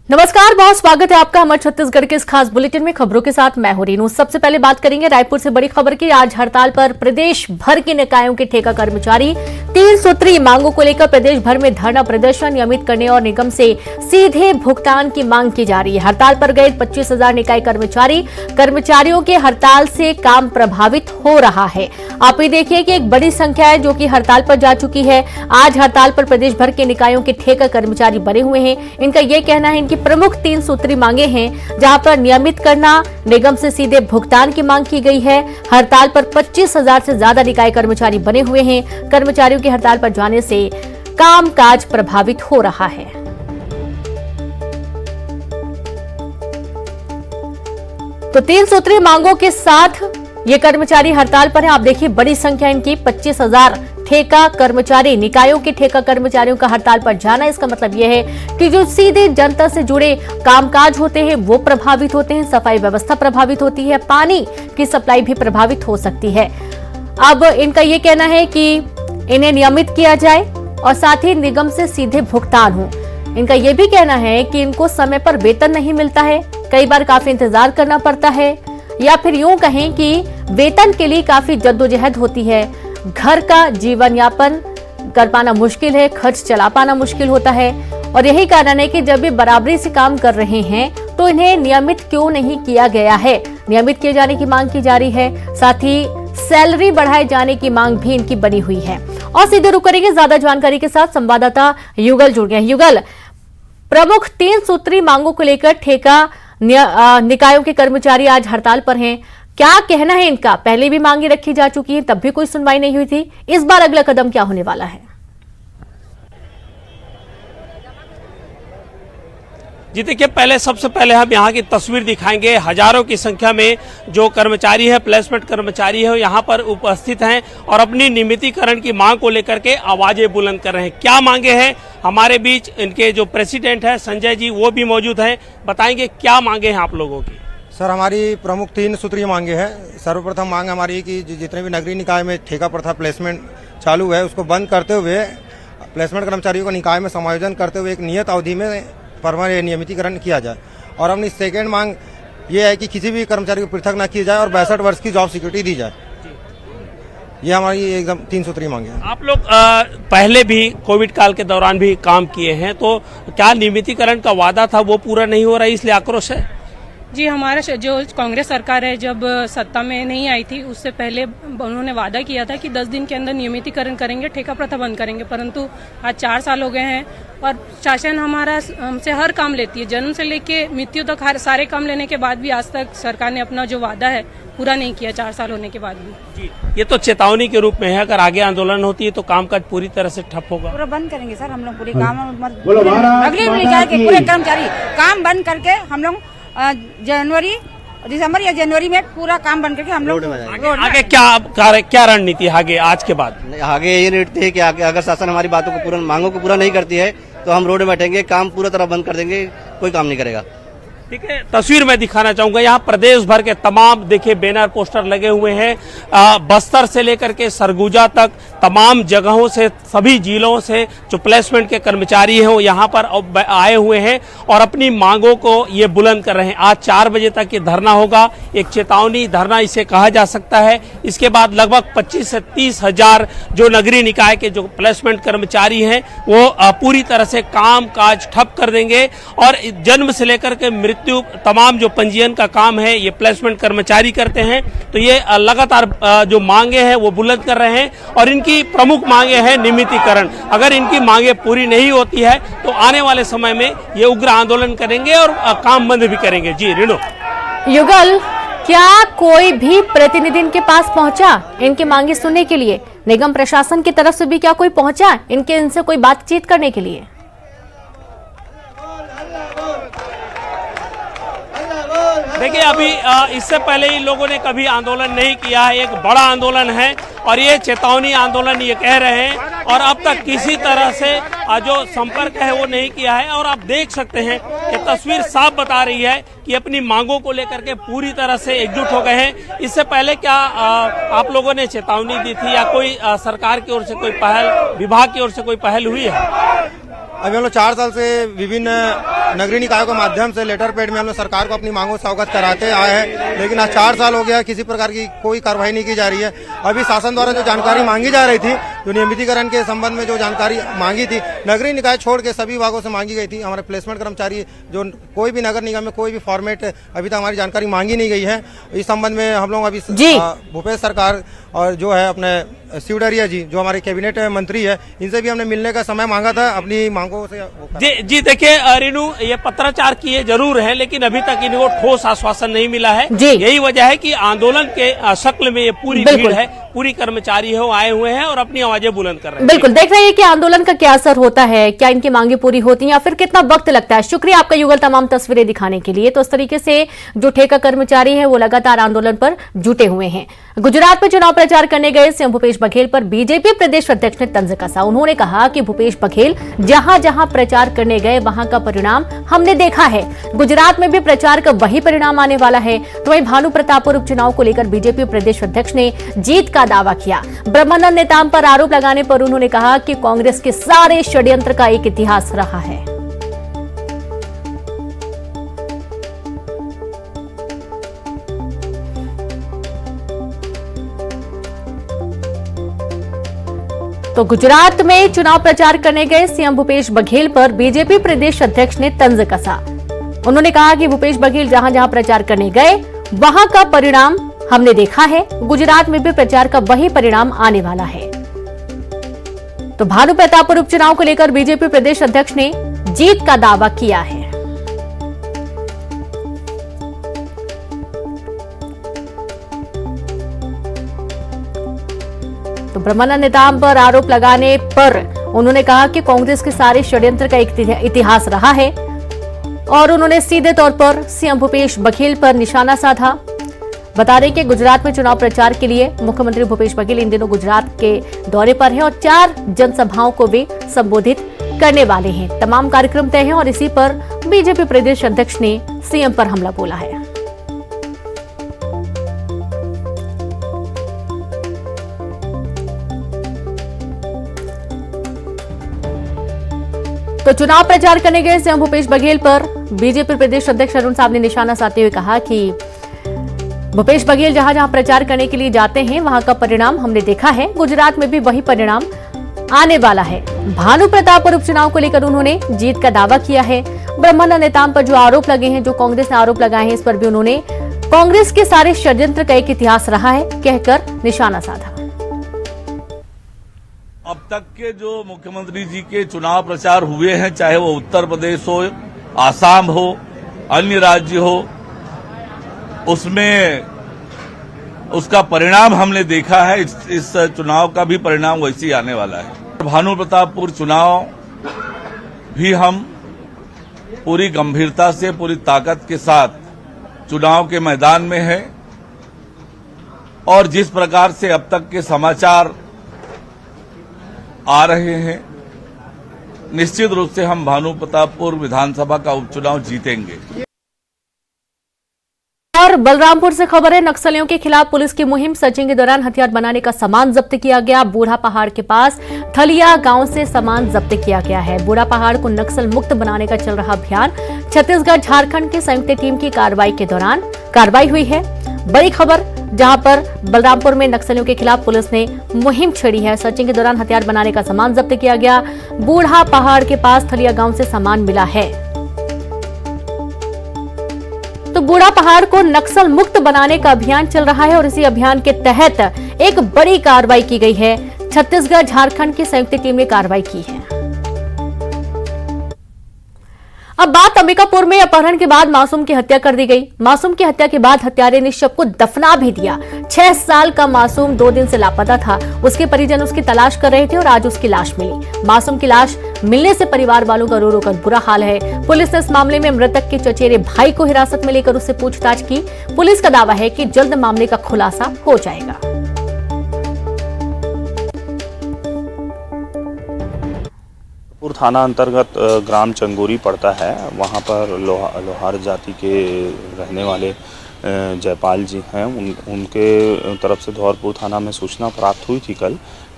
नमस्कार, बहुत स्वागत है आपका हमारे छत्तीसगढ़ के इस खास बुलेटिन में। खबरों के साथ मैं हूं रीनू। सबसे पहले बात करेंगे रायपुर से बड़ी खबर की। आज हड़ताल पर प्रदेश भर के निकायों के ठेका कर्मचारी 3 सूत्री मांगों को लेकर प्रदेश भर में धरना प्रदर्शन नियमित करने और निगम से सीधे भुगतान की मांग की जा रही है। हड़ताल पर गए 25,000 निकाय कर्मचारियों के हड़ताल से काम प्रभावित हो रहा है। आप ये देखिए कि एक बड़ी संख्या है जो कि हड़ताल पर जा चुकी है। आज हड़ताल पर प्रदेश भर के निकायों के ठेका कर्मचारी बने हुए हैं। इनका यह कहना है इनकी प्रमुख 3 सूत्री मांगे हैं, जहां पर नियमित करना, निगम से सीधे भुगतान की मांग की गई है। हड़ताल पर 25,000 से ज्यादा निकाय कर्मचारी बने हुए हैं। कर्मचारियों की हड़ताल पर जाने से कामकाज प्रभावित हो रहा है। तो 3 सूत्री मांगों के साथ ये कर्मचारी हड़ताल पर हैं। आप देखिए बड़ी संख्या इनकी 25,000 ठेका कर्मचारी, निकायों के ठेका कर्मचारियों का हड़ताल पर जाना। इसका मतलब यह है कि जो सीधे जनता से जुड़े कामकाज होते हैं वो प्रभावित होते हैं, सफाई व्यवस्था प्रभावित होती है, पानी की सप्लाई भी प्रभावित हो सकती है। अब इनका यह कहना है कि इन्हें नियमित किया जाए और साथ ही निगम से सीधे भुगतान हो। इनका यह भी कहना है कि इनको समय पर वेतन नहीं मिलता है, कई बार काफी इंतजार करना पड़ता है, या फिर यूं कहें कि वेतन के लिए काफी जद्दोजहद होती है। घर का जीवन यापन कर पाना मुश्किल है, खर्च चला पाना मुश्किल होता है और यही कारण है कि जब ये बराबरी से काम कर रहे हैं तो इन्हें नियमित क्यों नहीं किया गया है। नियमित किए जाने की मांग की जा रही है, साथ ही सैलरी बढ़ाए जाने की मांग भी इनकी बनी हुई है। और सीधे रुक करेंगे ज्यादा जानकारी के साथ संवाददाता युगल जुड़ गए। युगल, प्रमुख 3 सूत्री मांगों को लेकर ठेका निकायों के कर्मचारी आज हड़ताल पर हैं, क्या कहना है इनका? पहले भी मांगे रखी जा चुकी है, तब भी कोई सुनवाई नहीं हुई थी। इस बार अगला कदम क्या होने वाला है? जी देखिए, सबसे पहले हम यहाँ की तस्वीर दिखाएंगे। हजारों की संख्या में जो कर्मचारी है, प्लेसमेंट कर्मचारी है, यहाँ पर उपस्थित हैं और अपनी नियमितीकरण की मांग को लेकर के आवाजें बुलंद कर रहे हैं। क्या मांगे हैं? हमारे बीच इनके जो प्रेसिडेंट है संजय जी, वो भी मौजूद हैं। बताएंगे क्या मांगे हैं आप लोगों की। सर, हमारी प्रमुख 3 सूत्रीय मांगे हैं। सर्वप्रथम मांग हमारी कि जितने भी नगरीय निकाय में ठेका प्रथा प्लेसमेंट चालू है उसको बंद करते हुए प्लेसमेंट कर्मचारियों को निकाय में समायोजन करते हुए एक नियत अवधि में नियमितीकरण किया जाए। और अपनी सेकेंड मांग ये है कि किसी भी कर्मचारी को पृथक न किया जाए और 62 वर्ष की जॉब सिक्योरिटी दी जाए। ये हमारी एकदम 3 सूत्रीय मांगे हैं। आप लोग पहले भी कोविड काल के दौरान भी काम किए हैं, तो क्या नियमितीकरण का वादा था वो पूरा नहीं हो रहा है, इसलिए आक्रोश है? जी, हमारा जो कांग्रेस सरकार है जब सत्ता में नहीं आई थी उससे पहले उन्होंने वादा किया था कि 10 दिन के अंदर नियमितीकरण करेंगे, ठेका प्रथा बंद करेंगे, परंतु आज 4 साल हो गए हैं और शासन हमसे हर काम लेती है, जन्म से लेके मृत्यु तक हर सारे काम लेने के बाद भी आज तक सरकार ने अपना जो वादा है पूरा नहीं किया 4 साल होने के बाद भी। जी, ये तो चेतावनी के रूप में है, अगर आगे आंदोलन होती है तो कामकाज पूरी तरह से ठप होगा। पूरा बंद करेंगे सर, हम लोग पूरे काम अगले निकाय के पूरे कर्मचारी काम बंद करके हम लोग दिसंबर या जनवरी में पूरा काम बंद करके हम लोग आगे क्या रणनीति है आगे आज के बाद? आगे ये रणनीति है कि आगे अगर शासन हमारी बातों को पूरा मांगों को पूरा नहीं करती है तो हम रोड में बैठेंगे, काम पूरा तरह बंद कर देंगे, कोई काम नहीं करेगा। ठीक है, तस्वीर में दिखाना चाहूंगा। यहाँ प्रदेश भर के तमाम देखिए बैनर पोस्टर लगे हुए हैं। बस्तर से लेकर के सरगुजा तक तमाम जगहों से, सभी जिलों से जो प्लेसमेंट के कर्मचारी हैं वो यहाँ पर आए हुए हैं और अपनी मांगों को ये बुलंद कर रहे हैं। आज 4 बजे तक ये धरना होगा, एक चेतावनी धरना इसे कहा जा सकता है। इसके बाद लगभग 25 से 30 हजार जो नगरीय निकाय के जो प्लेसमेंट कर्मचारी हैं वो पूरी तरह से काम काज ठप कर देंगे और जन्म से लेकर के मृत्यु तमाम जो पंजीयन का काम है ये प्लेसमेंट कर्मचारी करते हैं। तो ये लगातार जो मांगे हैं वो बुलंद कर रहे हैं और इनकी प्रमुख मांगे हैं नियमितीकरण। अगर इनकी मांगे पूरी नहीं होती है तो आने वाले समय में ये उग्र आंदोलन करेंगे और काम बंद भी करेंगे। जी रीनू। युगल, क्या कोई भी प्रतिनिधि इनके पास पहुंचा इनकी मांगे सुनने के लिए? निगम प्रशासन की तरफ से भी क्या कोई पहुंचा इनसे कोई बातचीत करने के लिए? देखिए, अभी इससे पहले ही लोगों ने कभी आंदोलन नहीं किया है, एक बड़ा आंदोलन है और ये चेतावनी आंदोलन ये कह रहे हैं और अब तक किसी तरह से जो संपर्क है वो नहीं किया है। और आप देख सकते हैं कि तस्वीर साफ बता रही है कि अपनी मांगों को लेकर के पूरी तरह से एकजुट हो गए हैं। इससे पहले क्या आप लोगों ने चेतावनी दी थी या कोई सरकार की ओर से कोई पहल, विभाग की ओर से कोई पहल हुई है? अभी हम लोग 4 साल से विभिन्न नगरीय निकायों के माध्यम से लेटर पैड में हम लोग सरकार को अपनी मांगों से अवगत कराते आए हैं, लेकिन आज 4 साल हो गया, किसी प्रकार की कोई कार्रवाई नहीं की जा रही है। अभी शासन द्वारा जो जानकारी मांगी जा रही थी, जो नियमितीकरण के संबंध में जो जानकारी मांगी थी, नगरीय निकाय छोड़ के सभी विभागों से मांगी गई थी। हमारे प्लेसमेंट कर्मचारी जो कोई भी नगर निगम में कोई भी फॉर्मेट अभी तक हमारी जानकारी मांगी नहीं गई है। इस संबंध में हम लोग अभी भूपेश सरकार और जो है अपने सिवडरिया जी जो हमारे कैबिनेट मंत्री है, इनसे भी हमने मिलने का समय मांगा था अपनी मांगों से। जी देखिए रेनू, ये पत्राचार किए जरूर है, लेकिन अभी तक इनको ठोस आश्वासन नहीं मिला है। यही वजह है कि आंदोलन के शक्ल में ये पूरी भीड़ है, पूरी कर्मचारी हो आए हुए हैं और अपनी आवाजें बुलंद कर रहे हैं। बिल्कुल, देख रहे हैं कि आंदोलन का क्या असर होता है, क्या इनकी मांगे पूरी होती हैं या फिर कितना वक्त लगता है। शुक्रिया आपका युगल तमाम तस्वीरें दिखाने के लिए। तो इस तरीके से जो ठेका कर्मचारी है वो लगातार आंदोलन पर जुटे हुए हैं। गुजरात में चुनाव प्रचार करने गए सीएम भूपेश बघेल पर बीजेपी प्रदेश अध्यक्ष ने तंज कसा। उन्होंने कहा कि भूपेश बघेल जहां जहां प्रचार करने गए वहां का परिणाम हमने देखा है। गुजरात में भी प्रचार का वही परिणाम आने वाला है। तो वहीं भानु प्रतापपुर उपचुनाव को लेकर बीजेपी प्रदेश अध्यक्ष ने जीत का दावा किया। ब्रह्मानंद नेताम पर आरोप लगाने पर उन्होंने कहा कि कांग्रेस के सारे षड्यंत्र का एक इतिहास रहा है। तो गुजरात में चुनाव प्रचार करने गए सीएम भूपेश बघेल पर बीजेपी प्रदेश अध्यक्ष ने तंज कसा। उन्होंने कहा कि भूपेश बघेल जहां जहां प्रचार करने गए वहां का परिणाम हमने देखा है। गुजरात में भी प्रचार का वही परिणाम आने वाला है। तो भानु प्रतापपुर उपचुनाव को लेकर बीजेपी प्रदेश अध्यक्ष ने जीत का दावा किया है। तो ब्रह्मानंद नेताम पर आरोप लगाने पर उन्होंने कहा कि कांग्रेस के सारे षड्यंत्र का एक इतिहास रहा है और उन्होंने सीधे तौर पर सीएम भूपेश बघेल पर निशाना साधा। बता दें कि गुजरात में चुनाव प्रचार के लिए मुख्यमंत्री भूपेश बघेल इन दिनों गुजरात के दौरे पर हैं और 4 जनसभाओं को वे संबोधित करने वाले हैं। तमाम कार्यक्रम तय हैं और इसी पर बीजेपी प्रदेश अध्यक्ष ने सीएम पर हमला बोला है। तो चुनाव प्रचार करने गए सीएम भूपेश बघेल पर बीजेपी प्रदेश अध्यक्ष अरुण साहब ने निशाना साधते हुए कहा कि भूपेश बघेल जहां जहां प्रचार करने के लिए जाते हैं वहां का परिणाम हमने देखा है। गुजरात में भी वही परिणाम आने वाला है। भानु प्रतापपुर उपचुनाव को लेकर उन्होंने जीत का दावा किया है। ब्रह्मानंद नेताम पर जो आरोप लगे हैं, जो कांग्रेस ने आरोप लगाए हैं, इस पर भी उन्होंने कांग्रेस के सारे षड्यंत्र का एक इतिहास रहा है कहकर निशाना साधा। अब तक के जो मुख्यमंत्री जी के चुनाव प्रचार हुए हैं, चाहे वो उत्तर प्रदेश हो, आसाम हो, अन्य राज्य हो, उसमें उसका परिणाम हमने देखा है। इस चुनाव का भी परिणाम वैसे ही आने वाला है। भानु प्रतापपुर चुनाव भी हम पूरी गंभीरता से, पूरी ताकत के साथ चुनाव के मैदान में हैं और जिस प्रकार से अब तक के समाचार आ रहे हैं, निश्चित रूप से हम भानु प्रतापपुर विधानसभा का उपचुनाव जीतेंगे। और बलरामपुर से खबर है, नक्सलियों के खिलाफ पुलिस की मुहिम। सर्चिंग के दौरान हथियार बनाने का सामान जब्त किया गया। बूढ़ा पहाड़ के पास थलिया गांव से सामान जब्त किया गया है। बूढ़ा पहाड़ को नक्सल मुक्त बनाने का चल रहा अभियान छत्तीसगढ़ झारखंड की संयुक्त टीम की कार्रवाई के दौरान कार्रवाई हुई है। बड़ी खबर, जहां पर बलरामपुर में नक्सलियों के खिलाफ पुलिस ने मुहिम छेड़ी है। सर्चिंग के दौरान हथियार बनाने का सामान जब्त किया गया। बूढ़ा पहाड़ के पास थलिया गांव से सामान मिला है। तो बूढ़ा पहाड़ को नक्सल मुक्त बनाने का अभियान चल रहा है और इसी अभियान के तहत एक बड़ी कार्रवाई की गई है। छत्तीसगढ़ झारखंड की संयुक्त टीम ने कार्रवाई की है। अब बात अंबिकापुर में अपहरण के बाद मासूम की हत्या कर दी गई। मासूम की हत्या के बाद हत्यारे ने शव को दफना भी दिया। 6 साल का मासूम 2 दिन से लापता था। उसके परिजन उसकी तलाश कर रहे थे और आज उसकी लाश मिली। मासूम की लाश मिलने से परिवार वालों का रो रो कर बुरा हाल है। पुलिस ने इस मामले में मृतक के चचेरे भाई को हिरासत में लेकर उससे पूछताछ की। पुलिस का दावा है कि जल्द मामले का खुलासा हो जाएगा। थाना अंतर्गत ग्राम चंगोरी पड़ता है। वहाँ पर लोहार जाति के रहने वाले जयपाल जी हैं। उनके तरफ से धौरपुर थाना में सूचना प्राप्त हुई थी कल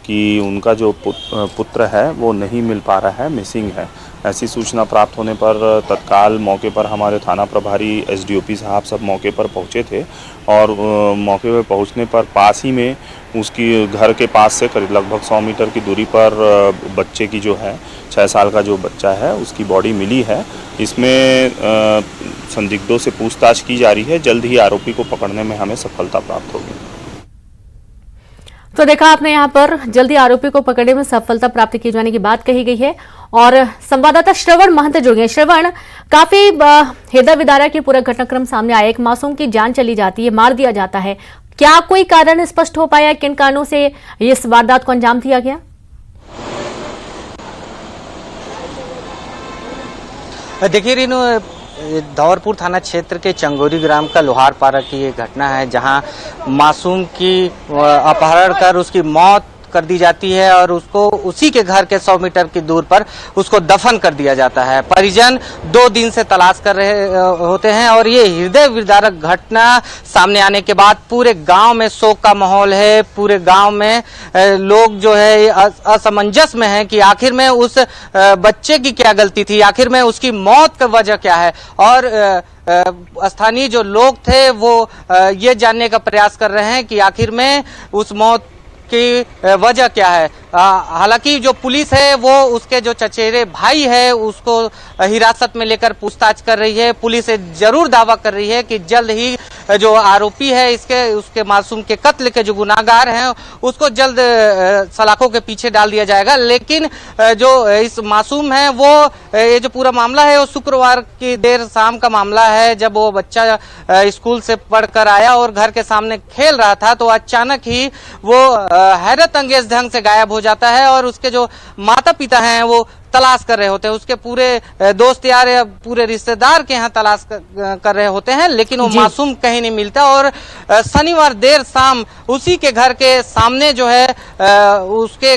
कि उनका जो पुत्र है वो नहीं मिल पा रहा है, मिसिंग है। ऐसी सूचना प्राप्त होने पर तत्काल मौके पर हमारे थाना प्रभारी एसडीओपी साहब सब मौके पर पहुंचे थे और मौके पर पहुंचने पर पास ही में उसकी घर के पास से करीब लगभग 100 मीटर की दूरी पर बच्चे की जो है 6 साल का जो बच्चा है उसकी बॉडी मिली है। इसमें संदिग्धों से पूछताछ की जा रही है। जल्द ही आरोपी को पकड़ने में हमें सफलता प्राप्त होगी। तो देखा आपने यहाँ पर जल्दी आरोपी को पकड़ने में सफलता प्राप्त किए जाने की बात कही गई है और संवाददाता श्रवण महंत जुड़ गए। श्रवण, काफी हेदा विदारा की पूरा घटनाक्रम सामने आया। एक मासूम की जान चली जाती है, मार दिया जाता है। क्या कोई कारण स्पष्ट हो पाया, किन कारणों से इस वारदात को अंजाम दिया गया? देखिए रीनू, धौरपुर थाना क्षेत्र के चंगोरी ग्राम का लोहारपारा की ये घटना है जहां मासूम की अपहरण कर उसकी मौत कर दी जाती है और उसको उसी के घर के 100 मीटर की दूर पर उसको दफन कर दिया जाता है। परिजन 2 दिन से तलाश कर रहे होते हैं और ये हृदय विदारक घटना सामने आने के बाद पूरे गांव में शोक का माहौल है। पूरे गांव में लोग जो है असमंजस में है कि आखिर में उस बच्चे की क्या गलती थी, आखिर में उसकी मौत का वजह क्या है। और स्थानीय जो लोग थे वो ये जानने का प्रयास कर रहे हैं कि आखिर में उस मौत की वजह क्या है। हालांकि जो पुलिस है वो उसके जो चचेरे भाई है उसको हिरासत में लेकर पूछताछ कर रही है। पुलिस जरूर दावा कर रही है कि जल्द ही जो आरोपी है उसके मासूम के कत्ल के जो गुनाहगार हैं उसको जल्द सलाखों के पीछे डाल दिया जाएगा। लेकिन जो इस मासूम है वो ये जो पूरा मामला है वो शुक्रवार की देर शाम का मामला है, जब वो बच्चा स्कूल से पढ़कर आया और घर के सामने खेल रहा था तो अचानक ही वो हैरत अंगेज ढंग से गायब हो जाता है और उसके जो माता पिता हैं वो तलाश कर रहे होते हैं। उसके पूरे दोस्त यार या पूरे रिश्तेदार के यहाँ तलाश कर रहे होते हैं, लेकिन वो मासूम कहीं नहीं मिलता। और शनिवार देर शाम उसी के घर के सामने जो है उसके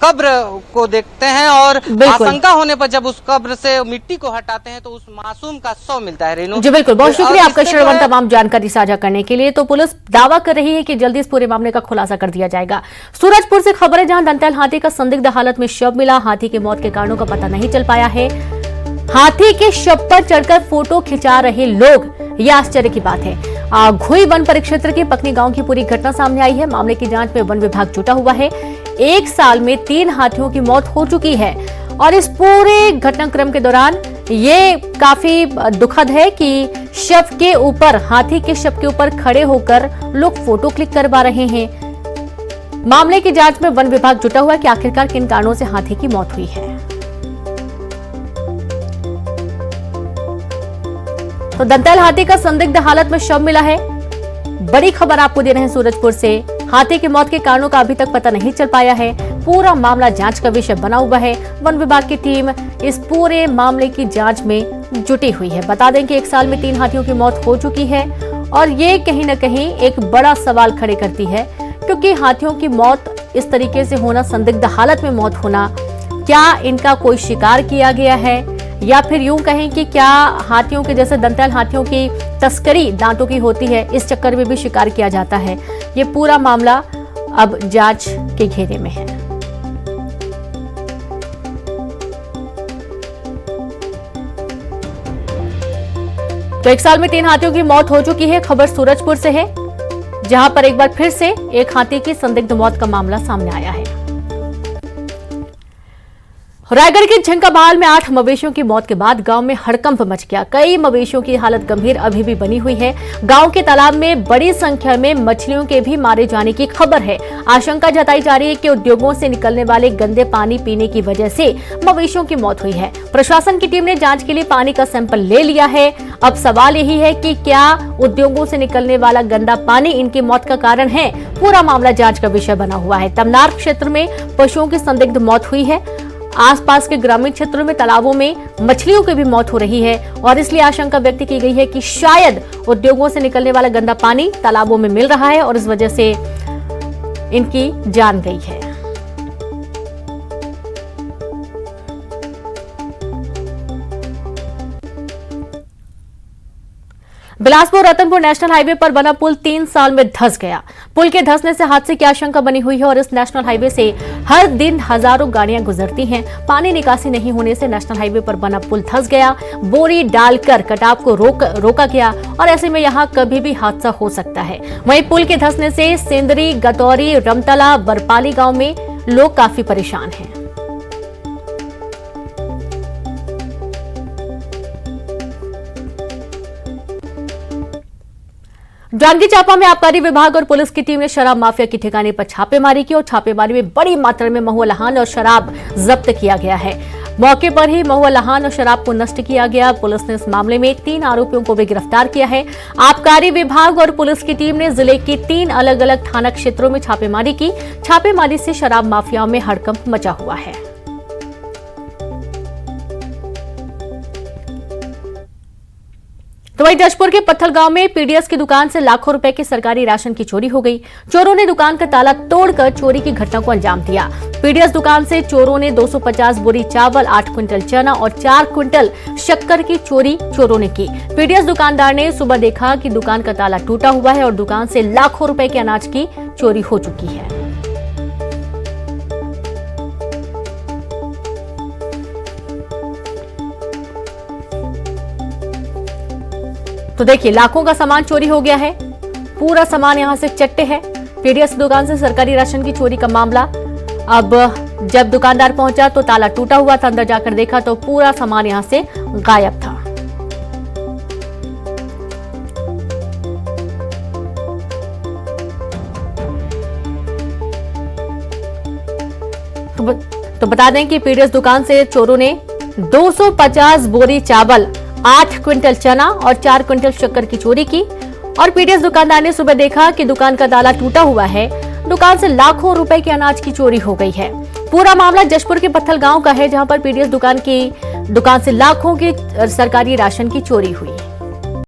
कब्र को देखते हैं और आशंका होने पर जब उस कब्र से मिट्टी को हटाते हैं तो उस मासूम का शव मिलता है। रेनू जी बिल्कुल, बहुत शुक्रिया आपका श्रवण तमाम जानकारी साझा करने के लिए। तो पुलिस दावा कर रही है कि जल्दी इस पूरे मामले का खुलासा कर दिया जाएगा। सूरजपुर से खबर है, जहां दंतैल हाथी का संदिग्ध हालत में शव मिला। हाथी की मौत के कारणों का पता नहीं चल पाया है। हाथी के शव पर चढ़कर फोटो खिंचा रहे लोग, यह आश्चर्य की बात है। घुई वन परिक्षेत्र के पकनी गांव की पूरी घटना सामने आई है। मामले की जांच में वन विभाग जुटा हुआ है। 1 साल में 3 हाथियों की मौत हो चुकी है और इस पूरे घटनाक्रम के दौरान ये काफी दुखद है कि शव के ऊपर, हाथी के शव के ऊपर खड़े होकर लोग फोटो क्लिक करवा रहे हैं। मामले की जांच में वन विभाग जुटा हुआ है कि आखिरकार किन कारणों से हाथी की मौत हुई है। तो दंतैल हाथी का संदिग्ध हालत में शव मिला है। बड़ी खबर आपको दे रहे हैं सूरजपुर से। हाथी की मौत के कारणों का अभी तक पता नहीं चल पाया है। पूरा मामला जांच का विषय बना हुआ है। वन विभाग की टीम इस पूरे मामले की जांच में जुटी हुई है। बता दें कि 1 साल में 3 हाथियों की मौत हो चुकी है और ये कहीं न कहीं एक बड़ा सवाल खड़े करती है, क्योंकि हाथियों की मौत इस तरीके से होना, संदिग्ध हालत में मौत होना, क्या इनका कोई शिकार किया गया है या फिर यूं कहें कि क्या हाथियों के जैसे दंतैल हाथियों की तस्करी दांतों की होती है, इस चक्कर में भी शिकार किया जाता है। ये पूरा मामला अब जांच के घेरे में है। तो 1 साल में 3 हाथियों की मौत हो चुकी है। खबर सूरजपुर से है, जहां पर एक बार फिर से एक हाथी की संदिग्ध मौत का मामला सामने आया है। रायगढ़ के झंकाबहाल में 8 मवेशियों की मौत के बाद गांव में हड़कंप मच गया। कई मवेशियों की हालत गंभीर अभी भी बनी हुई है। गांव के तालाब में बड़ी संख्या में मछलियों के भी मारे जाने की खबर है। आशंका जताई जा रही है कि उद्योगों से निकलने वाले गंदे पानी पीने की वजह से मवेशियों की मौत हुई है। प्रशासन की टीम ने जांच के लिए पानी का सैंपल ले लिया है। अब सवाल यही है कि क्या उद्योगों से निकलने वाला गंदा पानी इनकी मौत का कारण है। पूरा मामला जांच का विषय बना हुआ है। तमनार क्षेत्र में पशुओं की संदिग्ध मौत हुई है। आसपास के ग्रामीण क्षेत्रों में तालाबों में मछलियों की भी मौत हो रही है और इसलिए आशंका व्यक्त की गई है कि शायद उद्योगों से निकलने वाला गंदा पानी तालाबों में मिल रहा है और इस वजह से इनकी जान गई है। बिलासपुर रतनपुर नेशनल हाईवे पर बना पुल 3 साल में धंस गया। पुल के धंसने से हादसे की आशंका बनी हुई है और इस नेशनल हाईवे से हर दिन हजारों गाड़ियां गुजरती हैं। पानी निकासी नहीं होने से नेशनल हाईवे पर बना पुल धंस गया। बोरी डालकर कटाव को रोका गया और ऐसे में यहां कभी भी हादसा हो सकता है। वहीं पुल के धंसने से सेंदरी, गतौरी, रमतला, बरपाली गांव में लोग काफी परेशान हैं। जांजगीर चांपा में आबकारी विभाग और पुलिस की टीम ने शराब माफिया के ठिकाने पर छापेमारी की और छापेमारी में बड़ी मात्रा में महुआ लहान और शराब जब्त किया गया है। मौके पर ही महुआ लहान और शराब को नष्ट किया गया। पुलिस ने इस मामले में 3 आरोपियों को भी गिरफ्तार किया है। आबकारी विभाग और पुलिस की टीम ने जिले के 3 अलग अलग थाना क्षेत्रों में छापेमारी की। छापेमारी से शराब माफियाओं में हड़कंप मचा हुआ है। तो वहीं जशपुर के पत्थल गांव में पीडीएस की दुकान से लाखों रुपए के सरकारी राशन की चोरी हो गई। चोरों ने दुकान का ताला तोड़कर चोरी की घटना को अंजाम दिया। पीडीएस दुकान से चोरों ने 250 बोरी चावल, 8 क्विंटल चना और 4 क्विंटल शक्कर की चोरी चोरों ने की। पीडीएस दुकानदार ने सुबह देखा कि दुकान का ताला टूटा हुआ है और दुकान से लाखों रुपए के अनाज की चोरी हो चुकी है। तो देखिए, लाखों का सामान चोरी हो गया है। पूरा सामान यहां से चट्टे है। पीडीएस दुकान से सरकारी राशन की चोरी का मामला। अब जब दुकानदार पहुंचा तो ताला टूटा हुआ था। अंदर जाकर देखा तो पूरा सामान यहां से गायब था। तो बता दें कि पीडीएस दुकान से चोरों ने 250 बोरी चावल, 8 क्विंटल चना और 4 क्विंटल शक्कर की चोरी की। और पीडीएस दुकानदार ने सुबह देखा कि दुकान का ताला टूटा हुआ है। दुकान से लाखों रुपए के अनाज की चोरी हो गई है। पूरा मामला जशपुर के पत्थल गांव का है, जहां पर पीडीएस दुकान से लाखों की सरकारी राशन की चोरी हुई।